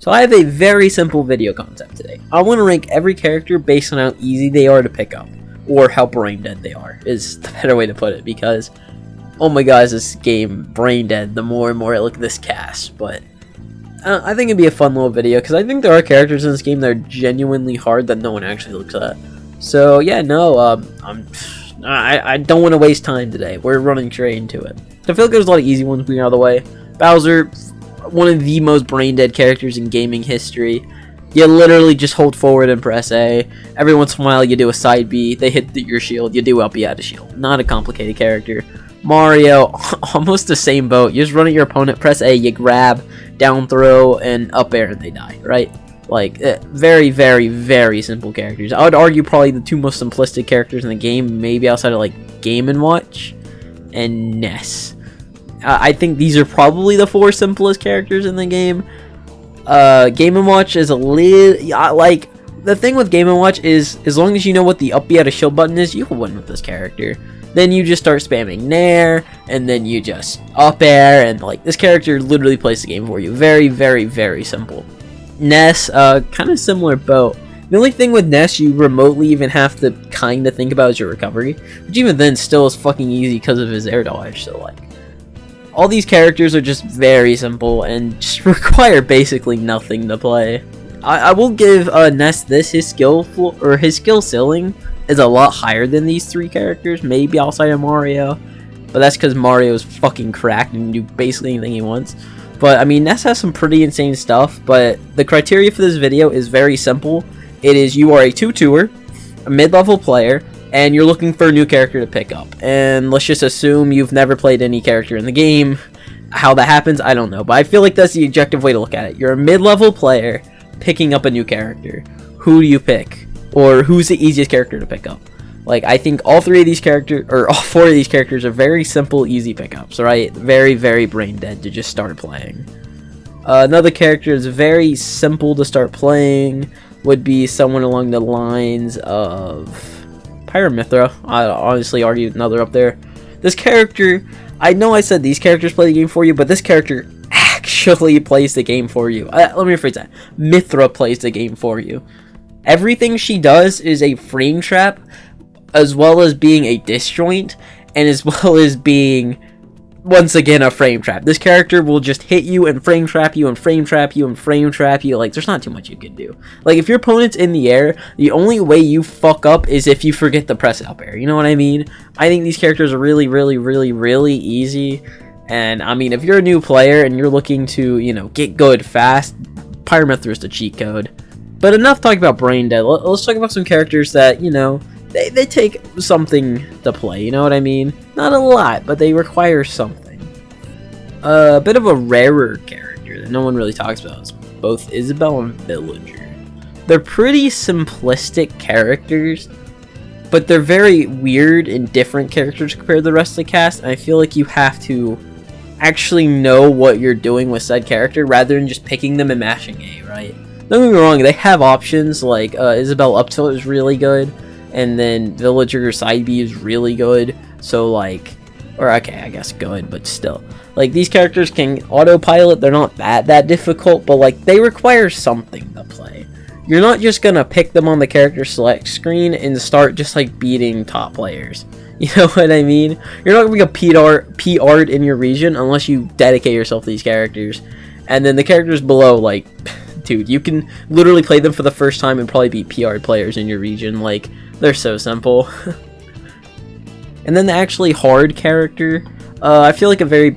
So I have a very simple video concept today. I want to rank every character based on how easy they are to pick up, or how brain dead they are, is the better way to put it, because, oh my god, is this game brain dead the more and more I look at this cast. But I think it'd be a fun little video, because I think there are characters in this game that are genuinely hard that no one actually looks at. So yeah, no, I don't want to waste time today. We're running straight into it. I feel like there's a lot of easy ones being out of the way. Bowser, one of the most brain dead characters in gaming history. You literally just hold forward and press A. Every once in a while you do a side B, they hit your shield, you do up B out of shield. Not a complicated character. Mario, almost the same boat. You just run at your opponent, press A, you grab, down throw, and up air, and they die, right? Like, very, very, very simple characters. I would argue probably the two most simplistic characters in the game, maybe outside of like Game & Watch and Ness. I think these are probably the four simplest characters in the game. Game & Watch is a little... like, the thing with Game & Watch is, as long as you know what the up B out of shield button is, you can win with this character. Then you just start spamming Nair, and then you just up air, and like, this character literally plays the game for you. Very, very, very simple. Ness, kind of similar boat. The only thing with Ness you remotely even have to kind of think about is your recovery, which even then still is fucking easy because of his air dodge. So like, all these characters are just very simple and just require basically nothing to play. I will give Ness this, his skill ceiling is a lot higher than these three characters, maybe outside of Mario, but that's because Mario is fucking cracked and can do basically anything he wants. But I mean, Ness has some pretty insane stuff, but the criteria for this video is very simple. It is you are a 2-2er, a mid-level player, and you're looking for a new character to pick up. And let's just assume you've never played any character in the game. How that happens, I don't know, but I feel like that's the objective way to look at it. You're a mid-level player picking up a new character. Who do you pick? Or who's the easiest character to pick up? Like, I think all four of these characters are very simple, easy pickups, right? Very, very brain dead to just start playing. Another character is very simple to start playing, would be someone along the lines of Pyramithra. I honestly argue another up there. This character, I know I said these characters play the game for you, but this character actually plays the game for you. Let me rephrase that. Mithra plays the game for you. Everything she does is a frame trap, as well as being a disjoint, and as well as being, once again, a frame trap. This character will just hit you and frame trap you and frame trap you and frame trap you. Like, there's not too much you can do. Like, if your opponent's in the air, the only way you fuck up is if you forget to press up air. You know what I mean? I think these characters are really, really, really, really easy. And, I mean, if you're a new player and you're looking to, you know, get good fast, Pyramithra is the cheat code. But enough talking about brain dead. Let's talk about some characters that, you know, they take something to play, you know what I mean? Not a lot, but they require something. A bit of a rarer character that no one really talks about is both Isabelle and Villager. They're pretty simplistic characters, but they're very weird and different characters compared to the rest of the cast, and I feel like you have to actually know what you're doing with said character rather than just picking them and mashing A, right? Don't get me wrong, they have options, like Isabelle up tilt is really good, and then Villager side B is really good, so like, or okay, I guess good, but still. Like, these characters can autopilot, they're not that difficult, but like, they require something to play. You're not just gonna pick them on the character select screen and start just like beating top players. You know what I mean? You're not gonna be a PR'd in your region unless you dedicate yourself to these characters. And then the characters below, like, dude, you can literally play them for the first time and probably beat PR'd players in your region. Like, they're so simple. And then the actually hard character, I feel like a very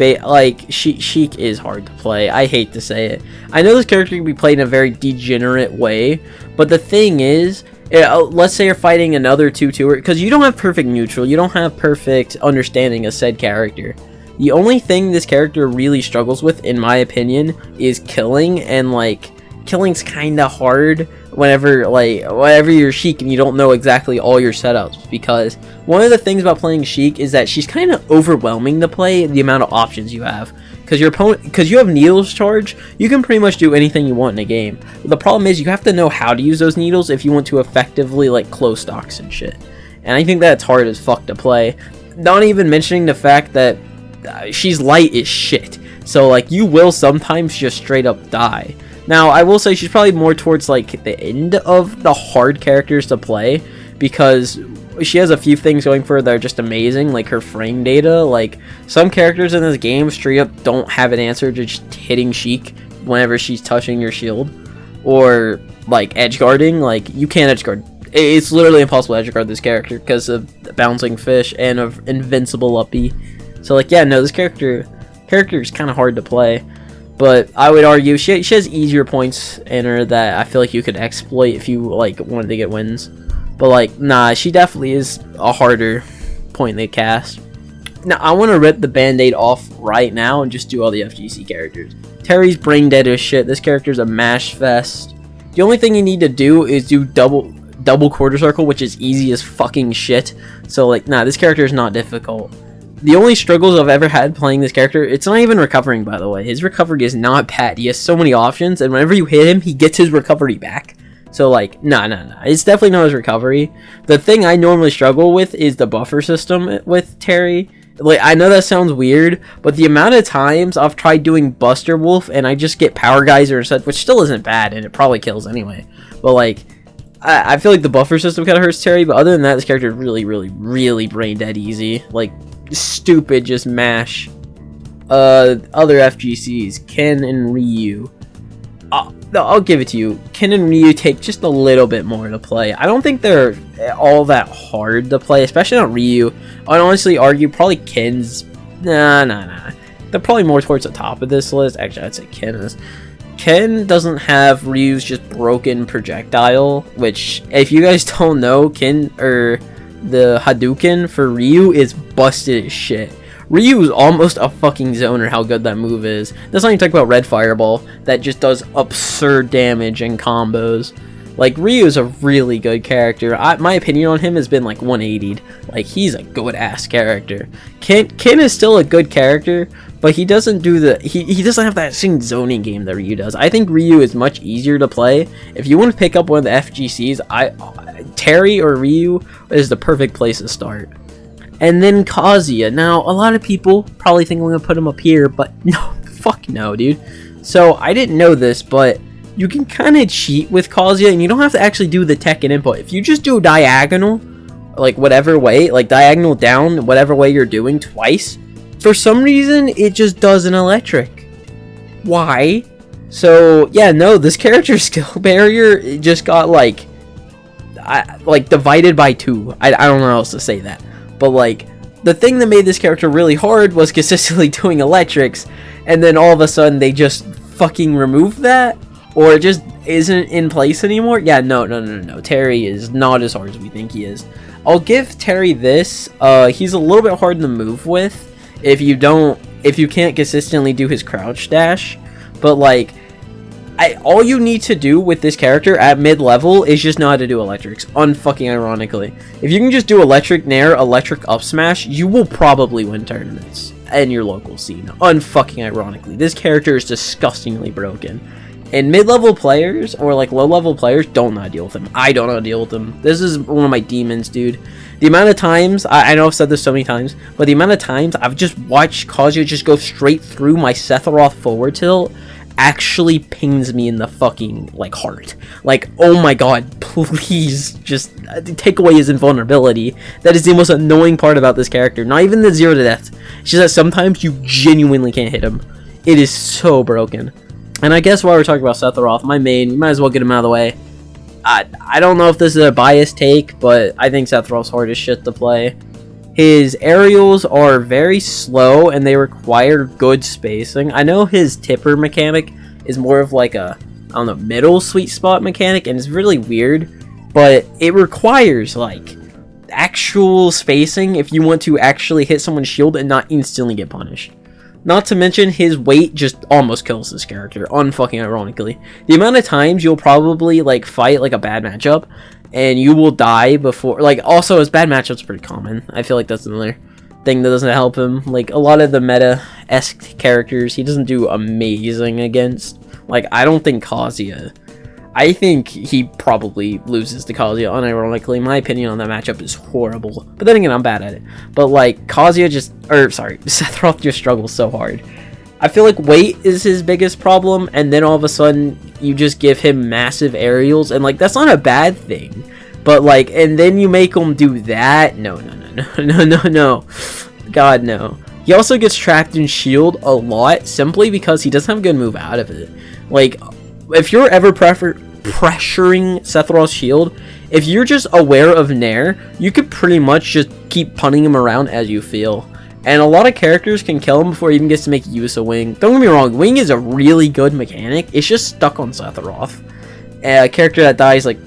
Sheik is hard to play. I hate to say it. I know this character can be played in a very degenerate way, but the thing is, let's say you're fighting another 2-2er, because you don't have perfect neutral, you don't have perfect understanding of said character. The only thing this character really struggles with, in my opinion, is killing, and like, killing's kinda hard whenever you're Sheik and you don't know exactly all your setups, because one of the things about playing Sheik is that she's kind of overwhelming to play, the amount of options you have. Because your opponent, because you have needles charge, you can pretty much do anything you want in a game. But the problem is you have to know how to use those needles if you want to effectively like close stocks and shit. And I think that's hard as fuck to play. Not even mentioning the fact that she's light as shit. So like, you will sometimes just straight up die. Now, I will say she's probably more towards like the end of the hard characters to play, because she has a few things going for her that are just amazing, like her frame data. Like, some characters in this game straight up don't have an answer to just hitting Sheik whenever she's touching your shield, or like edge guarding. Like, you can't edge guard. It's literally impossible to edge guard this character because of the bouncing fish and of invincible uppy. So like, yeah, no, this character is kind of hard to play, but I would argue she has easier points in her that I feel like you could exploit if you like wanted to get wins. But like, nah, she definitely is a harder point to cast. Now, I want to rip the band-aid off right now and just do all the FGC characters. Terry's brain dead as shit. This character's a mash fest. The only thing you need to do is do double quarter circle, which is easy as fucking shit. So like, nah, this character is not difficult. The only struggles I've ever had playing this character, it's not even recovering, by the way. His recovery is not bad. He has so many options, and whenever you hit him, he gets his recovery back. So like, nah. It's definitely not his recovery. The thing I normally struggle with is the buffer system with Terry. Like, I know that sounds weird, but the amount of times I've tried doing Buster Wolf and I just get Power Geyser or such, which still isn't bad, and it probably kills anyway. But like, I feel like the buffer system kind of hurts Terry, but other than that, this character is really brain dead easy. Like, stupid, just mash. Other FGCs, Ken and Ryu. I'll give it to you. Ken and Ryu take just a little bit more to play. I don't think they're all that hard to play, especially not Ryu. I'd honestly argue probably Ken's... Nah. They're probably more towards the top of this list. Actually, I'd say Ken is. Ken doesn't have Ryu's just broken projectile, which, if you guys don't know, Ken, or the Hadouken for Ryu is busted as shit. Ryu is almost a fucking zoner how good that move is. That's not even talking about Red Fireball, that just does absurd damage and combos. Like, Ryu is a really good character. My opinion on him has been like 180'd. Like, he's a good ass character. Ken is still a good character, but he doesn't do the he doesn't have that same zoning game that Ryu does. I think Ryu is much easier to play. If you want to pick up one of the FGCs, Terry or Ryu is the perfect place to start. And then Kazuya. Now, a lot of people probably think I'm gonna put him up here, but no, fuck no, dude. So I didn't know this, but you can kind of cheat with Kazuya, and you don't have to actually do the Tekken input. If you just do diagonal, like whatever way, like diagonal down, whatever way you're doing twice, for some reason it just does an electric. Why? So yeah, no, this character skill barrier just got like divided by 2. I don't know how else to say that. But like, the thing that made this character really hard was consistently doing electrics, and then all of a sudden they just fucking removed that, or it just isn't in place anymore. Yeah, no. Terry is not as hard as we think he is. I'll give Terry this. He's a little bit hard to move with if you can't consistently do his crouch dash. But like, all you need to do with this character at mid-level is just know how to do electrics, unfucking ironically. If you can just do electric nair, electric up smash, you will probably win tournaments in your local scene, unfucking ironically. This character is disgustingly broken. And mid-level players, or like low-level players, don't know how to deal with him. I don't know how to deal with him. This is one of my demons, dude. The amount of times, I know I've said this so many times, but the amount of times I've just watched Kazuya just go straight through my Sephiroth forward tilt actually pings me in the fucking like heart. Like, oh my god, please just take away his invulnerability. That is the most annoying part about this character. Not even the 0 to death, it's just that sometimes you genuinely can't hit him. It is so broken. And I guess while we're talking about Sephiroth, my main, we might as well get him out of the way. I don't know if this is a biased take, but I think Sephiroth's hard as shit to play. His aerials are very slow, and they require good spacing. I know his tipper mechanic is more of like a, I don't know, middle sweet spot mechanic, and it's really weird, but it requires like actual spacing if you want to actually hit someone's shield and not instantly get punished. Not to mention, his weight just almost kills this character, unfucking ironically. The amount of times you'll probably like fight like a bad matchup and you will die before, like, also his bad matchup's pretty common. I feel like that's another thing that doesn't help him. Like, a lot of the meta-esque characters he doesn't do amazing against. Like, I don't think Kazuya, I think he probably loses to Kazuya, unironically. My opinion on that matchup is horrible. But then again, I'm bad at it. But like, Kazuya just, Sephiroth just struggles so hard. I feel like weight is his biggest problem, and then all of a sudden you just give him massive aerials, and like that's not a bad thing, but like, and then you make him do that. No, God, no. He also gets trapped in shield a lot simply because he doesn't have a good move out of it. Like, if you're ever pressuring Sephiroth's shield, if you're just aware of Nair, you could pretty much just keep punting him around as you feel. And a lot of characters can kill him before he even gets to make use of Wing. Don't get me wrong, Wing is a really good mechanic. It's just stuck on Sephiroth. A character that dies like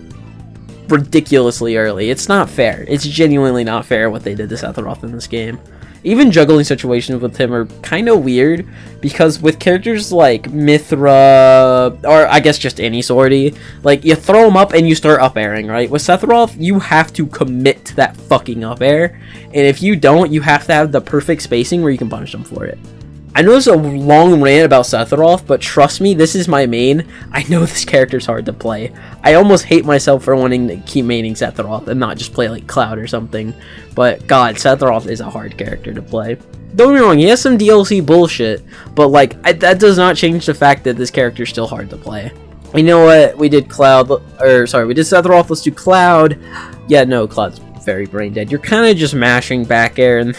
ridiculously early. It's not fair. It's genuinely not fair what they did to Sephiroth in this game. Even juggling situations with him are kind of weird, because with characters like Mithra, or I guess just any Swordy, like, you throw him up and you start up airing, right? With Sephiroth, you have to commit to that fucking up air, and if you don't, you have to have the perfect spacing where you can punish them for it. I know it's a long rant about Sephiroth, but trust me, this is my main. I know this character's hard to play. I almost hate myself for wanting to keep maining Sephiroth and not just play like Cloud or something. But god, Sephiroth is a hard character to play. Don't get me wrong, he has some DLC bullshit, but like, that does not change the fact that this character's still hard to play. You know what? We did Cloud, or sorry, we did Sephiroth, let's do Cloud. Yeah, no, Cloud's very brain dead. You're kind of just mashing back air in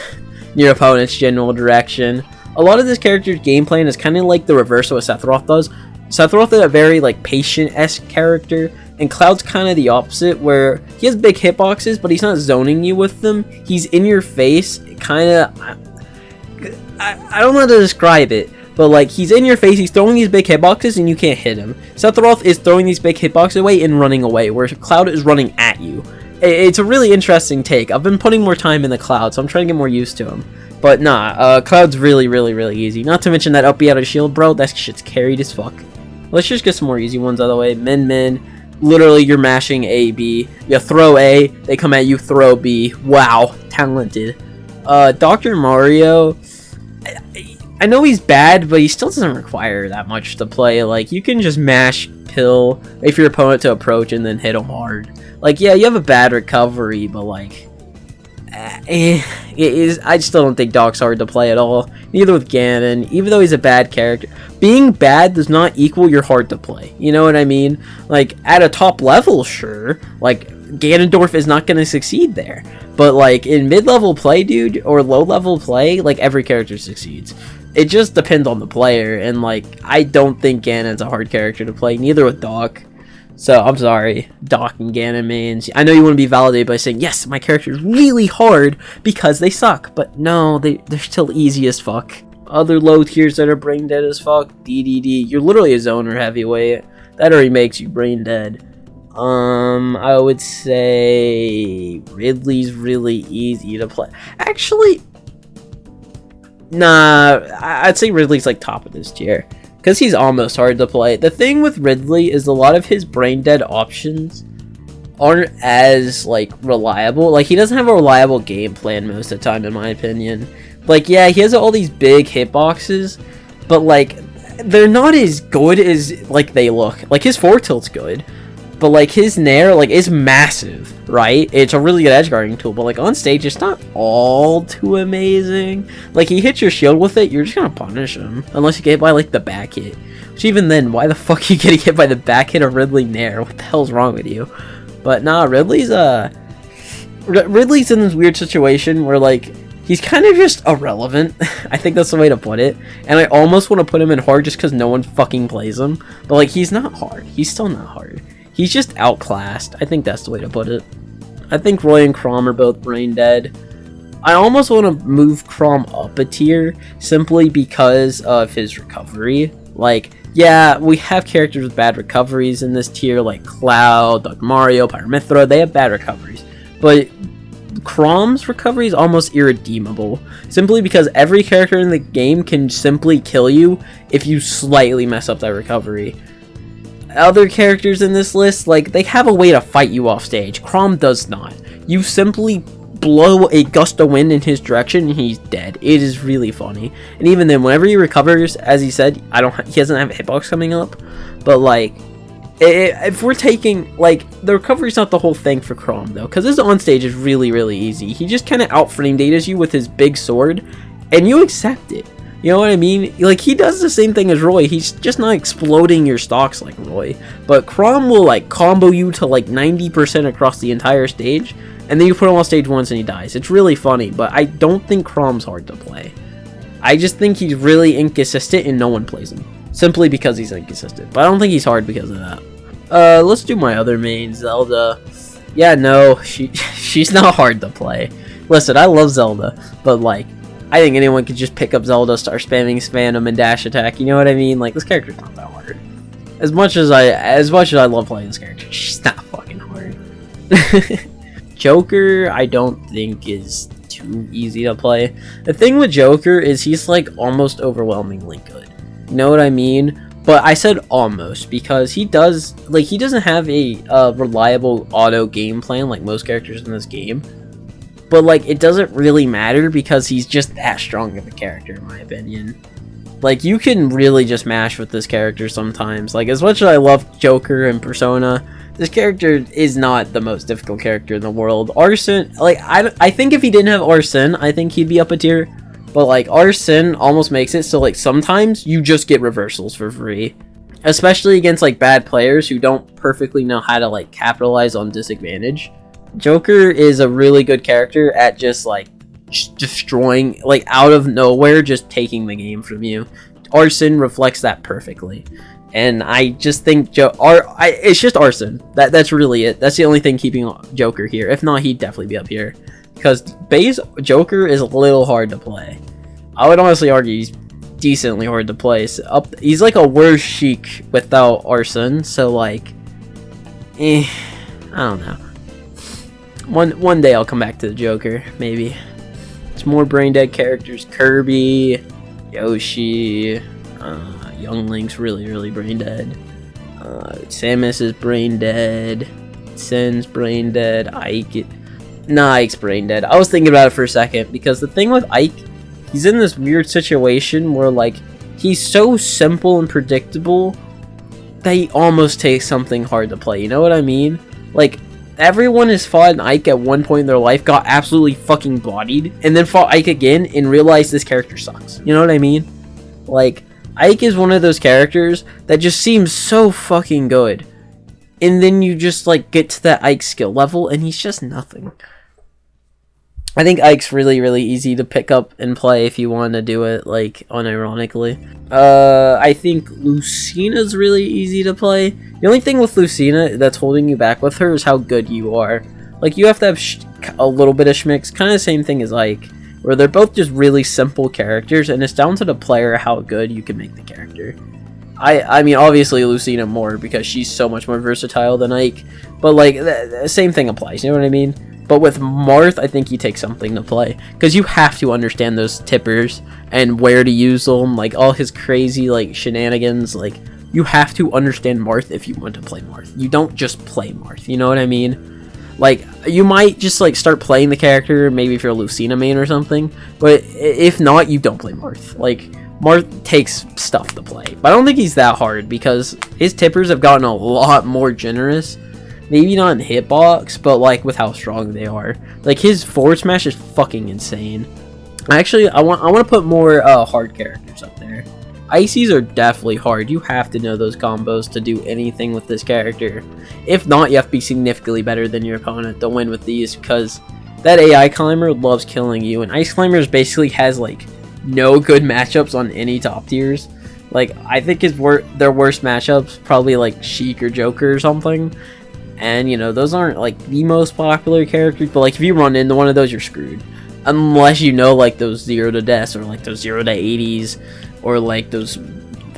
your opponent's general direction. A lot of this character's game plan is kind of like the reverse of what Sephiroth does. Sephiroth is a very like patient-esque character, and Cloud's kind of the opposite, where he has big hitboxes, but he's not zoning you with them. He's in your face, kind of. I don't know how to describe it, but like, he's in your face, he's throwing these big hitboxes, and you can't hit him. Sephiroth is throwing these big hitboxes away and running away, where Cloud is running at you. It's a really interesting take. I've been putting more time in the Cloud, so I'm trying to get more used to him. But nah, Cloud's really really easy. Not to mention that up B out of shield, bro, that shit's carried as fuck. Let's just get some more easy ones out of the way. Min. Literally, you're mashing A, B. You throw A, they come at you, throw B. Wow, talented. Dr. Mario, I know he's bad, but he still doesn't require that much to play. Like, you can just mash pill, wait for your opponent to approach, and then hit him hard. Like, yeah, you have a bad recovery, but like, I still don't think Doc's hard to play at all. Neither with Ganon, even though he's a bad character. Being bad does not equal you're hard to play. You know what I mean? Like, at a top level, sure. Like, Ganondorf is not going to succeed there. But, like, in mid-level play, dude, or low-level play, like, every character succeeds. It just depends on the player, and, like, I don't think Ganon's a hard character to play. Neither with Doc. So, I'm sorry, Doc and Ganon mains. I know you want to be validated by saying, yes, my character's really hard because they suck. But no, they're still easy as fuck. Other low tiers that are brain dead as fuck, DDD. You're literally a zoner heavyweight. That already makes you brain dead. I would say Ridley's really easy to play. Actually, nah, I'd say Ridley's like top of this tier. Because he's almost hard to play. The thing with Ridley is a lot of his brain dead options aren't as, like, reliable. Like, he doesn't have a reliable game plan most of the time, in my opinion. Like, yeah, he has all these big hitboxes, but, like, they're not as good as, like, they look. Like, his forward tilt's good, but, like, his Nair, like, is massive, right? It's a really good edge guarding tool, but, like, on stage, it's not all too amazing. Like, he hits your shield with it, you're just gonna punish him. Unless you get hit by, like, the back hit. Which, even then, why the fuck are you getting hit by the back hit of Ridley Nair? What the hell's wrong with you? But, nah, Ridley's in this weird situation where, like, he's kind of just irrelevant. I think that's the way to put it. And I almost want to put him in hard just because no one fucking plays him. But, like, he's not hard. He's still not hard. He's just outclassed. I think that's the way to put it. I think Roy and Chrom are both brain dead. I almost want to move Chrom up a tier simply because of his recovery. Like, yeah, we have characters with bad recoveries in this tier, like Cloud, Dr. Mario, Pyramithra. They have bad recoveries. But Chrom's recovery is almost irredeemable, simply because every character in the game can simply kill you if you slightly mess up that recovery. Other characters in this list, like, they have a way to fight you off stage. Chrom does not. You simply blow a gust of wind in his direction and he's dead. It is really funny. And even then, whenever he recovers, as he said, he doesn't have a hitbox coming up, but like, if we're taking, like, the recovery's not the whole thing for Chrom though, because his on stage is really easy. He just kind of out frame datas you with his big sword, and you accept it. You know what I mean? Like, he does the same thing as Roy. He's just not exploding your stocks like Roy. But Chrom will, like, combo you to, like, 90% across the entire stage. And then you put him on stage once and he dies. It's really funny, but I don't think Chrom's hard to play. I just think he's really inconsistent and no one plays him. Simply because he's inconsistent. But I don't think he's hard because of that. Let's do my other main, Zelda. Yeah, no, she's not hard to play. Listen, I love Zelda, but, like, I think anyone could just pick up Zelda, start spamming Spandom and dash attack. You know what I mean? Like, this character's not that hard. As much as I love playing this character, she's not fucking hard. Joker, I don't think is too easy to play. The thing with Joker is he's like almost overwhelmingly good. You know what I mean? But I said almost because he doesn't have a reliable auto game plan like most characters in this game. But, like, it doesn't really matter because he's just that strong of a character, in my opinion. Like, you can really just mash with this character sometimes. Like, as much as I love Joker and Persona, this character is not the most difficult character in the world. Arsene, like, I think if he didn't have Arsene, I think he'd be up a tier. But, like, Arsene almost makes it so, like, sometimes you just get reversals for free. Especially against, like, bad players who don't perfectly know how to, like, capitalize on disadvantage. Joker is a really good character at just, like, destroying, like, out of nowhere, just taking the game from you. Arsene reflects that perfectly. And I just think it's just Arsene. That's really it. That's the only thing keeping Joker here. If not, he'd definitely be up here. Because base Joker is a little hard to play. I would honestly argue he's decently hard to play. So he's like a worse Sheik without Arsene. So, like, I don't know. One day I'll come back to the Joker, maybe. It's more brain dead characters. Kirby, Yoshi, Young Link's really brain dead. Samus is brain dead. Sen's brain dead. Ike's brain dead. I was thinking about it for a second because the thing with Ike, he's in this weird situation where, like, he's so simple and predictable that he almost takes something hard to play. You know what I mean? Like, everyone has fought an Ike at one point in their life, got absolutely fucking bodied, and then fought Ike again and realized this character sucks. You know what I mean? Like, Ike is one of those characters that just seems so fucking good. And then you just, like, get to that Ike skill level, and he's just nothing. I think Ike's really easy to pick up and play if you want to do it, like, unironically. I think Lucina's really easy to play. The only thing with Lucina that's holding you back with her is how good you are. Like, you have to have a little bit of schmicks, kind of the same thing as Ike, where they're both just really simple characters, and it's down to the player how good you can make the character. I mean, obviously Lucina more, because she's so much more versatile than Ike, but, like, the same thing applies, you know what I mean? But with Marth, I think you take something to play, because you have to understand those tippers, and where to use them, like, all his crazy, like, shenanigans, like, you have to understand Marth if you want to play Marth. You don't just play Marth, you know what I mean? Like, you might just, like, start playing the character, maybe if you're a Lucina main or something, but if not, you don't play Marth. Like, Marth takes stuff to play, but I don't think he's that hard, because his tippers have gotten a lot more generous. Maybe not in hitbox, but, like, with how strong they are. Like, his forward smash is fucking insane. Actually, I want to put more hard characters up there. Ices are definitely hard. You have to know those combos to do anything with this character. If not, you have to be significantly better than your opponent to win with these, because that AI climber loves killing you, and Ice Climbers basically has, like, no good matchups on any top tiers. Like, I think their worst matchups probably, like, Sheik or Joker or something. And, you know, those aren't, like, the most popular characters, but, like, if you run into one of those, you're screwed. Unless you know, like, those 0 to deaths, or, like, those 0 to 80s, or, like, those,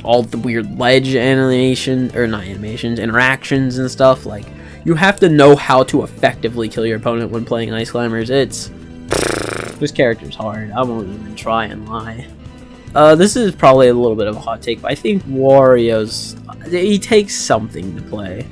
all the weird ledge animation, or not animations, interactions and stuff. Like, you have to know how to effectively kill your opponent when playing Ice Climbers. This character's hard. I won't even try and lie. This is probably a little bit of a hot take, but I think he takes something to play.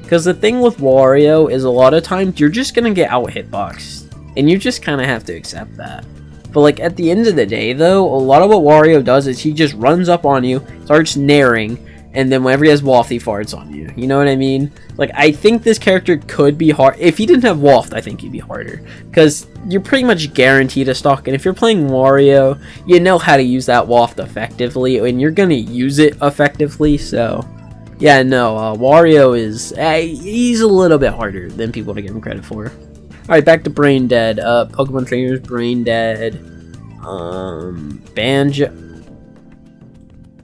Because the thing with Wario is a lot of times you're just going to get out hitboxed. And you just kind of have to accept that. But, like, at the end of the day, though, a lot of what Wario does is he just runs up on you, starts naring, and then whenever he has Waft, he farts on you. You know what I mean? Like, I think this character could be hard. If he didn't have Waft, I think he'd be harder. Because you're pretty much guaranteed a stock. And if you're playing Wario, you know how to use that Waft effectively. And you're going to use it effectively. So, yeah, no. Wario is... he's a little bit harder than people to give him credit for. Alright, back to Brain Dead. Pokemon Trainers, Brain Dead. Banjo...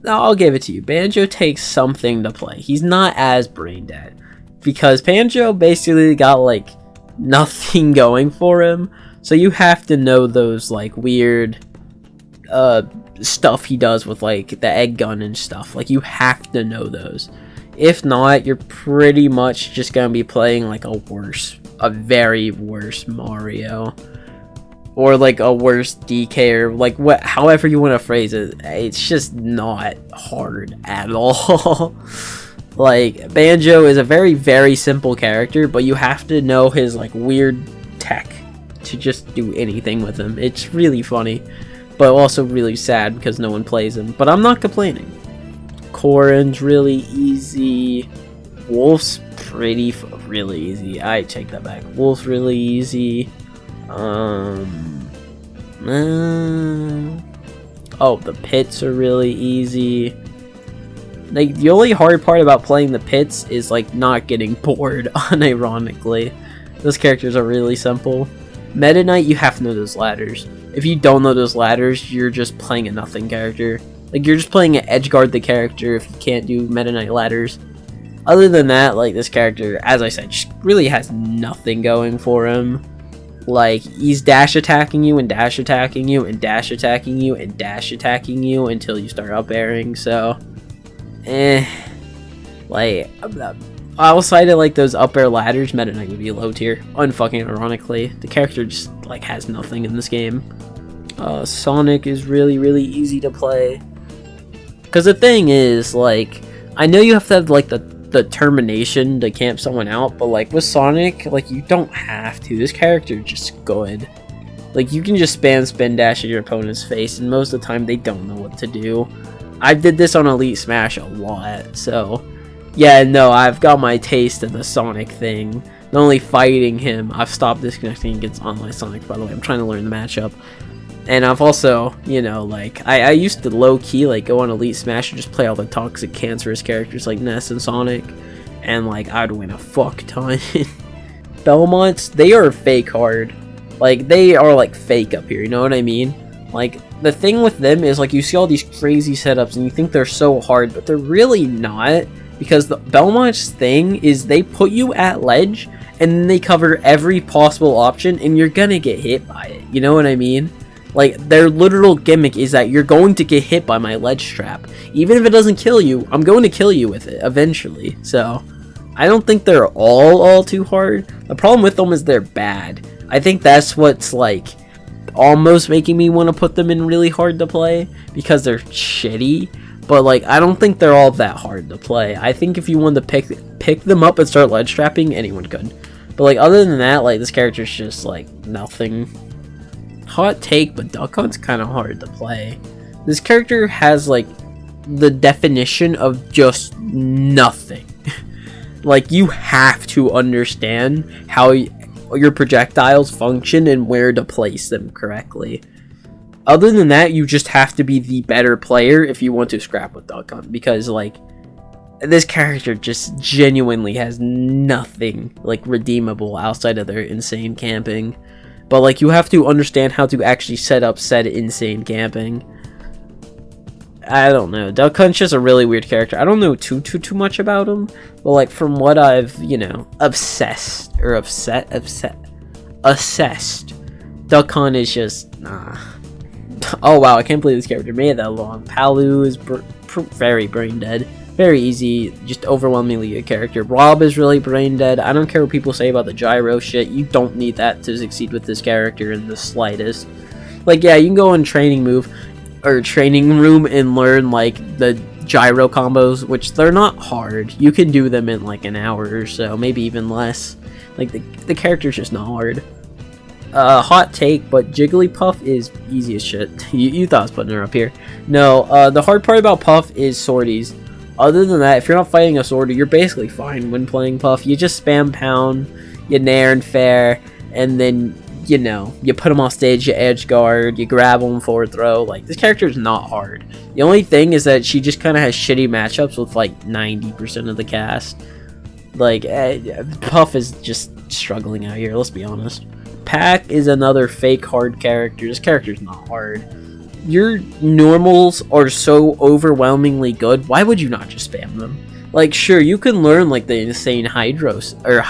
I'll give it to you. Banjo takes something to play. He's not as brain dead. Because Banjo basically got, like, nothing going for him. So you have to know those, like, weird stuff he does with, like, the egg gun and stuff. Like, you have to know those. If not, you're pretty much just gonna be playing, like, a very worse Mario. Or like a worse DK, or like however you want to phrase it. It's just not hard at all. Like, Banjo is a very, very simple character, but you have to know his like weird tech to just do anything with him. It's really funny, but also really sad because no one plays him. But I'm not complaining. Corrin's really easy. Wolf's really easy. I take that back. Wolf's really easy. Oh, the pits are really easy. Like, the only hard part about playing the pits is like not getting bored, unironically. Those characters are really simple. Meta Knight, you have to know those ladders. If you don't know those ladders, you're just playing a nothing character. Like, you're just playing an edgeguard the character if you can't do Meta Knight ladders. Other than that, like, this character, as I said, just really has nothing going for him. Like, he's dash attacking you and dash attacking you and dash attacking you and dash attacking you until you start up airing, so... Like, outside of, like, those up air ladders, Meta Knight would be low tier. Unfucking ironically. The character just, like, has nothing in this game. Sonic is really, really easy to play. Because the thing is, like, I know you have to have, like, the determination to camp someone out, but like with Sonic, like, you don't have to. This character is just good. Like, you can just spam spin dash at your opponent's face, and most of the time they don't know what to do. I did this on Elite Smash a lot, so yeah, no, I've got my taste of the Sonic thing. Not only fighting him, I've stopped disconnecting against online Sonic, by the way. I'm trying to learn the matchup. And I've also, you know, like, I used to low-key, like, go on Elite Smash and just play all the toxic, cancerous characters like Ness and Sonic. And, like, I'd win a fuck ton. Belmonts, they are fake hard. Like, they are, like, fake up here, you know what I mean? Like, the thing with them is, like, you see all these crazy setups and you think they're so hard, but they're really not. Because the Belmont's thing is they put you at ledge, and then they cover every possible option, and you're gonna get hit by it, you know what I mean? Like, their literal gimmick is that you're going to get hit by my ledge trap. Even if it doesn't kill you, I'm going to kill you with it, eventually. So, I don't think they're all too hard. The problem with them is they're bad. I think that's what's, like, almost making me want to put them in really hard to play, because they're shitty. But, like, I don't think they're all that hard to play. I think if you wanted to pick them up and start ledge trapping, anyone could. But, like, other than that, like, this character's just, like, nothing. Hot take, but Duck Hunt's kind of hard to play. This character has, like, the definition of just nothing. Like, you have to understand how your projectiles function and where to place them correctly. Other than that, you just have to be the better player if you want to scrap with Duck Hunt, because, like, this character just genuinely has nothing, like, redeemable outside of their insane camping. But, like, you have to understand how to actually set up said insane camping. I don't know. Duck Hunt's just a really weird character. I don't know too much about him. But, like, from what I've, you know, assessed. Duck Hunt is just, nah. Oh, wow. I can't believe this character made it that long. Palu is very brain dead. Very easy, just overwhelmingly good character. Rob is really brain dead. I don't care what people say about the gyro shit. You don't need that to succeed with this character in the slightest. Like, yeah, you can go in training room and learn, like, the gyro combos, which they're not hard. You can do them in, like, an hour or so, maybe even less. Like, the character's just not hard. Hot take, but Jigglypuff is easy as shit. You thought I was putting her up here. No, the hard part about Puff is sorties. Other than that, if you're not fighting a sword, you're basically fine when playing Puff. You just spam pound, you nair and fair, and then, you know, you put him off stage, you edge guard, you grab him forward throw. Like, this character is not hard. The only thing is that she just kind of has shitty matchups with like 90% of the cast. Like, Puff is just struggling out here, let's be honest. Pac is another fake hard character. This character is not hard. Your normals are so overwhelmingly good, why would you not just spam them? Like, sure, you can learn like the insane Hydra, or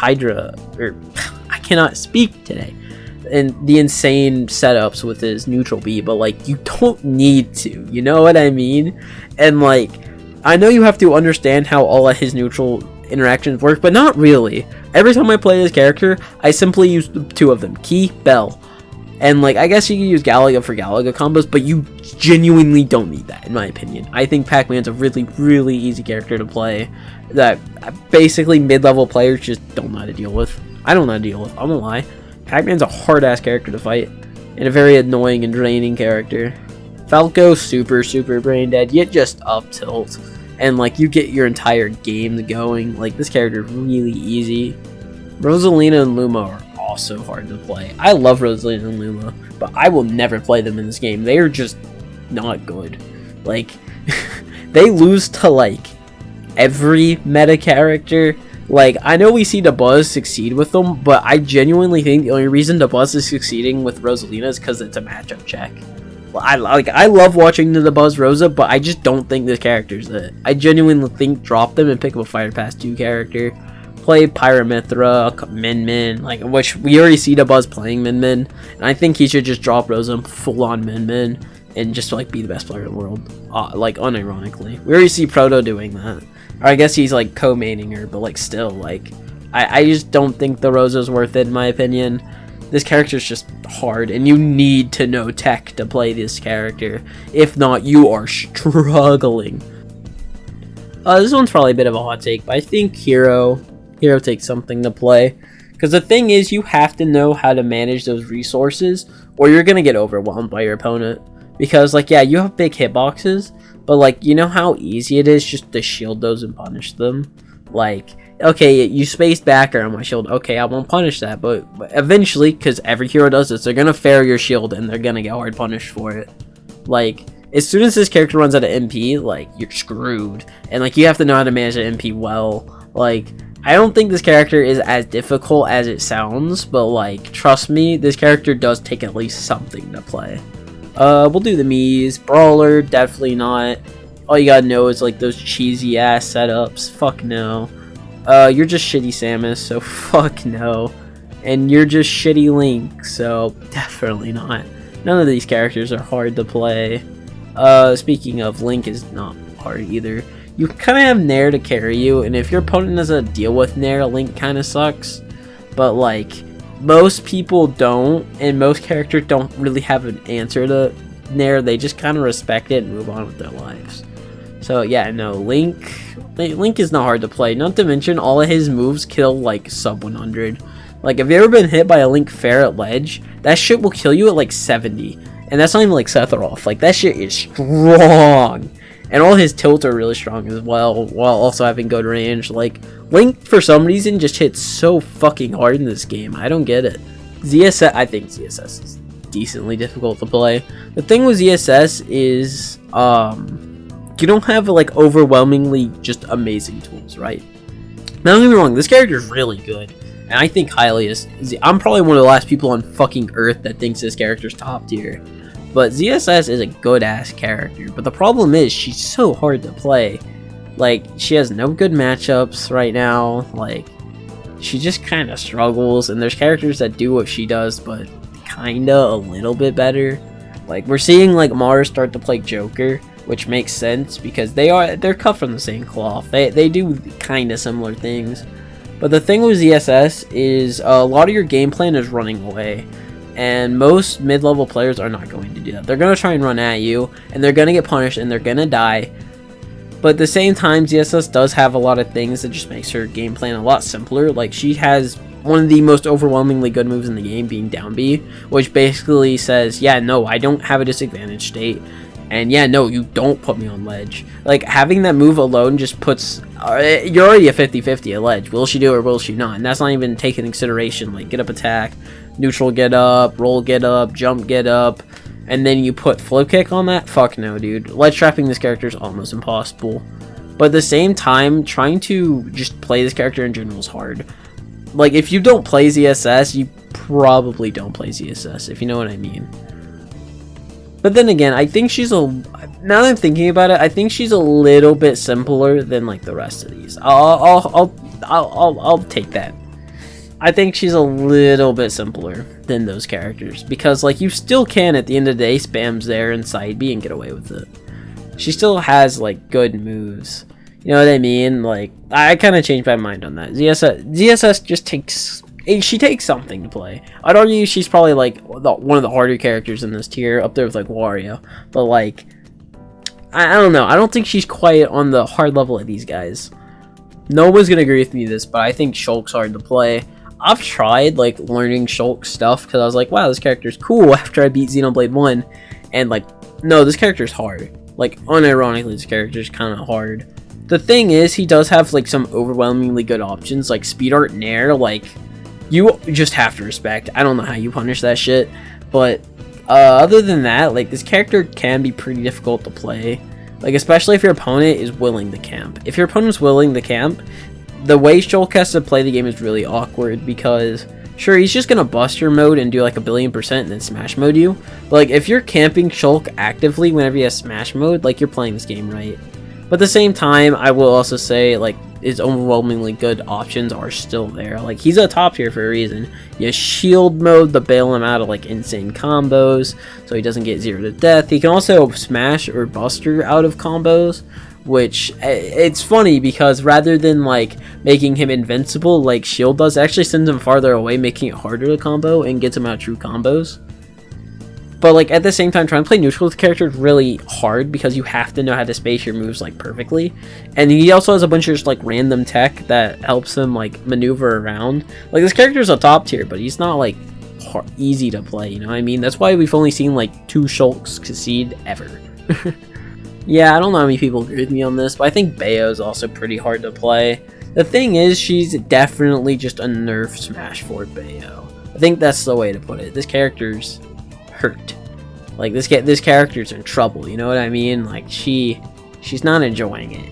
I cannot speak today, and the insane setups with his neutral B, but like, you don't need to, you know what I mean? And like, I know you have to understand how all of his neutral interactions work, but not really. Every time I play this character, I simply use the two of them, Key, Bell. And like, I guess you can use Galaga for Galaga combos, but you genuinely don't need that, in my opinion. I think Pac-Man's a really, really easy character to play that basically mid-level players just don't know how to deal with. I don't know how to deal with, I'm gonna lie. Pac-Man's a hard-ass character to fight, and a very annoying and draining character. Falco, super, super brain dead. You just up tilt, and like, you get your entire game going. Like, this character is really easy. Rosalina and Luma are also hard to play. I love Rosalina and Luma, but I will never play them in this game. They are just not good. Like, they lose to like every meta character. Like, I know we see the Buzz succeed with them, but I genuinely think the only reason the Buzz is succeeding with Rosalina is because it's a matchup check. I love watching the Buzz Rosa, but I just don't think this character's it. I genuinely think drop them and pick up a Fire Pass 2 character. Play Pyramithra, Min Min, like, which we already see the Buzz playing Min Min, and I think he should just drop Rosa full on Min Min and just like be the best player in the world, like, unironically. We already see Proto doing that, or I guess he's like co-maining her, but like, still, like, I just don't think the Rosa's worth it, in my opinion. This character's just hard, and you need to know tech to play this character. If not, you are struggling. This one's probably a bit of a hot take, but I think Hero takes something to play, because the thing is, you have to know how to manage those resources, or you're gonna get overwhelmed by your opponent. Because like, yeah, you have big hitboxes, but like, you know how easy it is just to shield those and punish them. Like, okay, you spaced back on my shield, okay, I won't punish that, but eventually, because every hero does this, they're gonna fair your shield and they're gonna get hard punished for it. Like, as soon as this character runs out of MP, like, you're screwed, and like, you have to know how to manage the MP well. Like, I don't think this character is as difficult as it sounds, but like, trust me, this character does take at least something to play. We'll do the Mii's. Brawler, definitely not. All you gotta know is like those cheesy ass setups. Fuck no. You're just shitty Samus, so fuck no. And you're just shitty Link, so definitely not. None of these characters are hard to play. Speaking of, Link is not hard either. You kind of have Nair to carry you, and if your opponent doesn't deal with Nair, Link kind of sucks. But like, most people don't, and most characters don't really have an answer to Nair. They just kind of respect it and move on with their lives. So yeah, no, Link is not hard to play. Not to mention, all of his moves kill like sub 100. Like, if you've ever been hit by a Link fair at ledge, that shit will kill you at like 70. And that's not even like Sephiroth. Like, that shit is strong. And all his tilts are really strong as well, while also having good range. Like, Link, for some reason, just hits so fucking hard in this game. I don't get it. ZSS, I think ZSS is decently difficult to play. The thing with ZSS is, you don't have, like, overwhelmingly just amazing tools, right? Now, don't get me wrong, this character is really good. And I think highly is, I'm probably one of the last people on fucking Earth that thinks this character's top tier. But ZSS is a good-ass character, but the problem is, she's so hard to play. Like, she has no good matchups right now, like, she just kind of struggles, and there's characters that do what she does, but kinda a little bit better. Like, we're seeing, like, Mars start to play Joker, which makes sense, because they're cut from the same cloth. They do kinda similar things. But the thing with ZSS is, a lot of your game plan is running away. And most mid-level players are not going to do that. They're going to try and run at you, and they're going to get punished, and they're going to die. But at the same time, ZSS does have a lot of things that just makes her game plan a lot simpler. Like, she has one of the most overwhelmingly good moves in the game, being down B, which basically says, yeah, no, I don't have a disadvantage state, And yeah, no, you don't put me on ledge. Like, having that move alone just puts... you're already a 50-50 at ledge. Will she do it or will she not? And that's not even taking consideration, like, get up attack, neutral get up, roll get up, jump get up, and then you put float kick on that? Fuck no, dude. Ledge trapping this character is almost impossible. But at the same time, trying to just play this character in general is hard. Like, if you don't play ZSS, you probably don't play ZSS, if you know what I mean. But then again, I think she's now that I'm thinking about it, I think she's a little bit simpler than like the rest of these. I'll take that. I think she's a little bit simpler than those characters because like you still can at the end of the day spam there and side B and get away with it. She still has like good moves. You know what I mean? Like I kind of changed my mind on that. ZSS just takes. She takes something to play. I'd argue she's probably like one of the harder characters in this tier, up there with like Wario. But like, I don't know. I don't think she's quite on the hard level of these guys. No one's gonna agree with me this, but I think Shulk's hard to play. I've tried like learning Shulk stuff because I was like, wow, this character's cool after I beat Xenoblade 1, and like, no, this character's hard. Like, unironically, this character's kind of hard. The thing is, he does have like some overwhelmingly good options, like Speed Art Nair, like. You just have to respect. I don't know how you punish that shit, but other than that, like this character can be pretty difficult to play. Like especially if your opponent is willing to camp. If your opponent's willing to camp, the way Shulk has to play the game is really awkward because sure he's just gonna buster mode and do like 1,000,000,000% and then smash mode you. But like if you're camping Shulk actively whenever you have smash mode, like you're playing this game right. But at the same time, I will also say like his overwhelmingly good options are still there. Like he's a top tier for a reason. You shield mode to bail him out of like insane combos so he doesn't get 0 to death. He can also smash or buster out of combos, which it's funny because rather than like making him invincible like shield does, it actually sends him farther away, making it harder to combo and gets him out of true combos. But like at the same time, trying to play neutral with the character is really hard because you have to know how to space your moves like perfectly. And he also has a bunch of just like random tech that helps him like maneuver around. Like this character is a top tier, but he's not like easy to play, you know what I mean? That's why we've only seen like 2 Shulks succeed ever. Yeah, I don't know how many people agree with me on this, but I think Bayo is also pretty hard to play. The thing is, she's definitely just a nerf smash for Bayo. I think that's the way to put it. This character's hurt. Like this character's in trouble, you know what I mean? Like she's not enjoying it.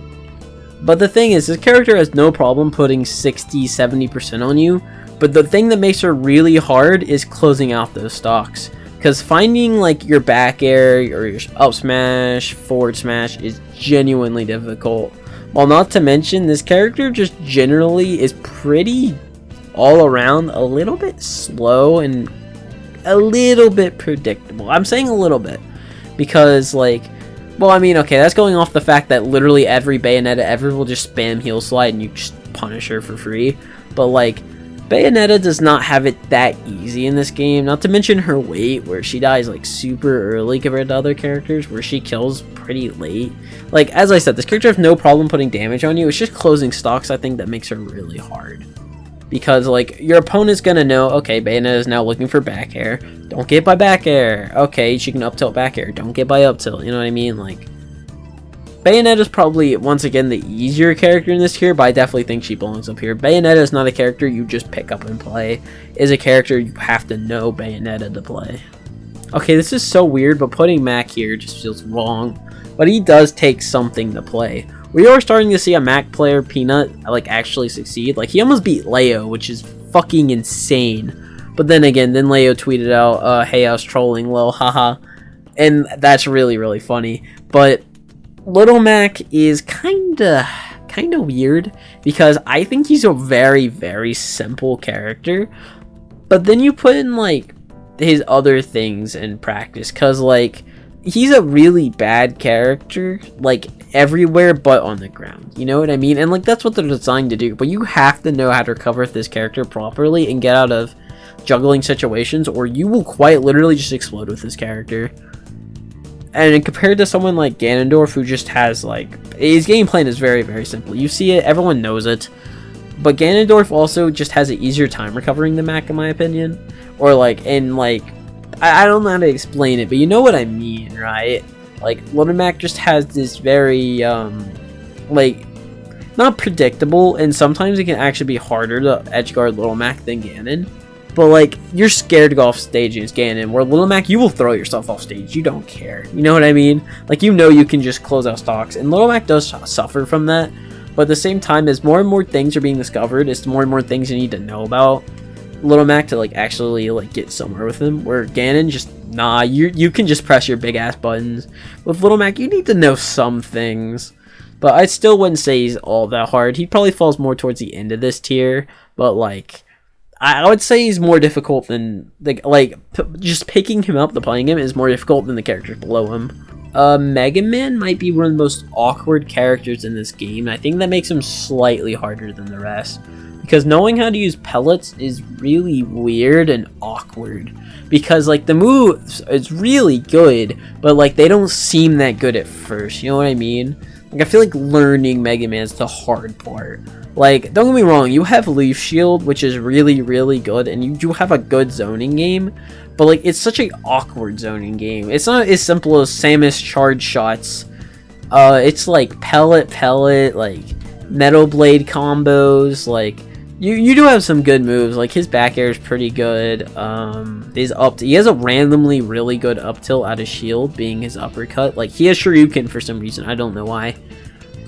But the thing is, this character has no problem putting 60-70% on you, but the thing that makes her really hard is closing out those stocks. Because finding like your back air or your up smash, forward smash is genuinely difficult. While not to mention, this character just generally is pretty all around a little bit slow and a little bit predictable. I'm saying a little bit because like, well, I mean, okay, that's going off the fact that literally every Bayonetta ever will just spam heal slide and you just punish her for free. But like, Bayonetta does not have it that easy in this game, not to mention her weight, where she dies like super early compared to other characters, where she kills pretty late. Like, as I said, this character has no problem putting damage on you, it's just closing stocks, I think, that makes her really hard. Because, like, your opponent's gonna know, okay, Bayonetta is now looking for back air, don't get by back air, okay, she can up tilt back air, don't get by up tilt, you know what I mean? Like, Bayonetta is probably, once again, the easier character in this tier, but I definitely think she belongs up here. Bayonetta is not a character you just pick up and play. It is a character you have to know Bayonetta to play. Okay, this is so weird, but putting Mac here just feels wrong. But he does take something to play. We are starting to see a Mac player, Peanut, like, actually succeed. Like, he almost beat Leo, which is fucking insane. But then again, then Leo tweeted out, hey, I was trolling, lol, haha. And that's really, really funny. But Little Mac is kinda weird because I think he's a very, very simple character, but then you put in like his other things in practice, cause like he's a really bad character like everywhere but on the ground, you know what I mean? And like that's what they're designed to do, but you have to know how to recover this character properly and get out of juggling situations, or you will quite literally just explode with this character. And compared to someone like Ganondorf, who just has like, his game plan is very, very simple. You see it, everyone knows it. But Ganondorf also just has an easier time recovering than Mac, in my opinion. Or like, and like, I don't know how to explain it, but you know what I mean, right? Like, Little Mac just has this very, like, not predictable, and sometimes it can actually be harder to edgeguard Little Mac than Ganon. But, like, you're scared to go off stage against Ganon, where Little Mac, you will throw yourself off stage. You don't care. You know what I mean? Like, you know you can just close out stocks, and Little Mac does suffer from that. But at the same time, as more and more things are being discovered, it's more and more things you need to know about Little Mac to, like, actually, like, get somewhere with him. Where Ganon just, nah, you can just press your big-ass buttons. With Little Mac, you need to know some things. But I still wouldn't say he's all that hard. He probably falls more towards the end of this tier. But, like, I would say he's more difficult than, just picking him up, playing him, is more difficult than the characters below him. Mega Man might be one of the most awkward characters in this game. I think that makes him slightly harder than the rest. Because knowing how to use pellets is really weird and awkward. Because, like, the moves is really good, but, like, they don't seem that good at first. You know what I mean? Like, I feel like learning Mega Man's the hard part. Like, don't get me wrong, you have Leaf Shield, which is really, really good, and you do have a good zoning game, but, like, it's such an awkward zoning game. It's not as simple as Samus charge shots. It's, like, pellet, like, Metal Blade combos, like, you do have some good moves, like, his back air is pretty good. He has a randomly really good up tilt out of shield, being his uppercut. Like, he has Shoryuken for some reason, I don't know why.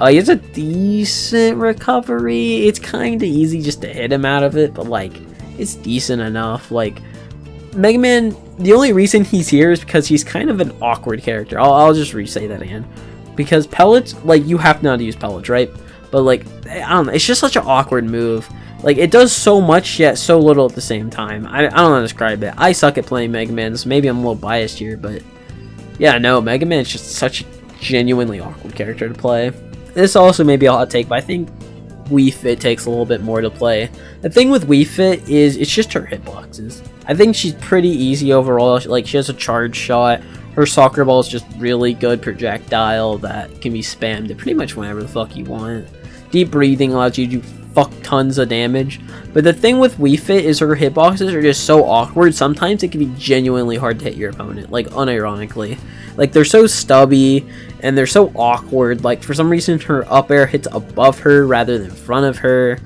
He has a decent recovery. It's kind of easy just to hit him out of it, but, like, it's decent enough. Like, Mega Man, the only reason he's here is because he's kind of an awkward character. I'll just re-say that again. Because pellets, like, you have to know how to use pellets, right? But, like, I don't know, it's just such an awkward move. Like, it does so much, yet so little at the same time. I don't know how to describe it. I suck at playing Mega Man, so maybe I'm a little biased here, but yeah, no, Mega Man is just such a genuinely awkward character to play. This also may be a hot take, but I think Wii Fit takes a little bit more to play. The thing with Wii Fit is it's just her hitboxes. I think she's pretty easy overall. Like, she has a charge shot. Her soccer ball is just really good projectile that can be spammed at pretty much whenever the fuck you want. Deep breathing allows you to do fuck tons of damage. But the thing with Wii Fit is her hitboxes are just so awkward. Sometimes it can be genuinely hard to hit your opponent, like, unironically. Like, they're so stubby and they're so awkward. Like, for some reason her up air hits above her rather than in front of her.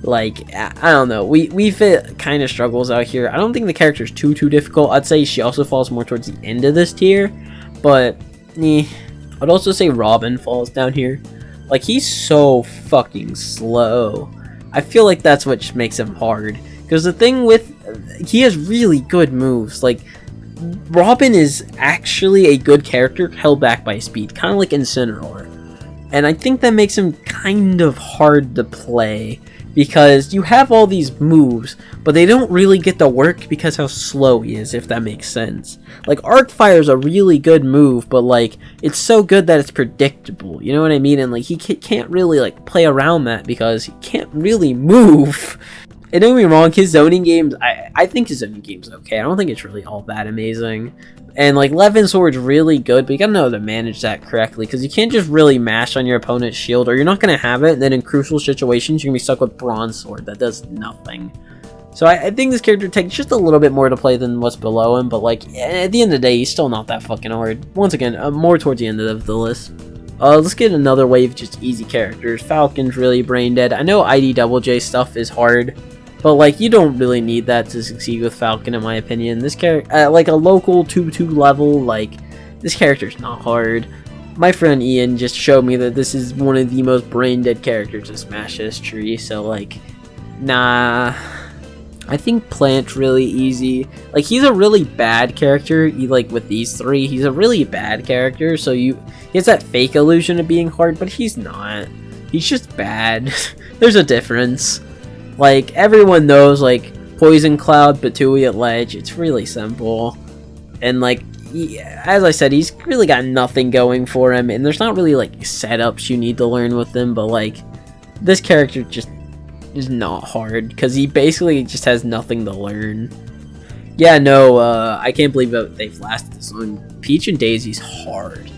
Like, I don't know. Wii Fit kind of struggles out here. I don't think the character's too difficult. I'd say she also falls more towards the end of this tier. But, I'd also say Robin falls down here. Like, he's so fucking slow. I feel like that's what just makes him hard. Because the thing with... he has really good moves. Like, Robin is actually a good character held back by speed. Kind of like Incineroar. And I think that makes him kind of hard to play. Because you have all these moves, but they don't really get to work because how slow he is, if that makes sense. Like, Arc Fire is a really good move, but, like, it's so good that it's predictable, you know what I mean? And, like, he can't really, like, play around that because he can't really move. And don't get me wrong, his zoning games, I think his zoning game's okay. I don't think it's really all that amazing. And, like, Levin Sword's really good, but you gotta know how to manage that correctly, because you can't just really mash on your opponent's shield, or you're not gonna have it, and then in crucial situations, you're gonna be stuck with Bronze Sword that does nothing. So I think this character takes just a little bit more to play than what's below him, but, like, at the end of the day, he's still not that fucking hard. Once again, more towards the end of the list. Let's get another wave of just easy characters. Falcon's really brain dead. I know IDJJ stuff is hard, but, like, you don't really need that to succeed with Falcon, in my opinion. This character, like, a local 2-2 level, like, this character's not hard. My friend Ian just showed me that this is one of the most brain-dead characters in Smash history, so, like, nah. I think Plant's really easy. Like, he's a really bad character, like, with these three. He's a really bad character, so he has that fake illusion of being hard, but he's not. He's just bad. There's a difference. Like, everyone knows, like, Poison Cloud, Batui at Ledge, it's really simple. And, like, as I said, he's really got nothing going for him, and there's not really, like, setups you need to learn with him, but, like, this character just is not hard, because he basically just has nothing to learn. Yeah, no, I can't believe that they've lasted this long. Peach and Daisy's hard.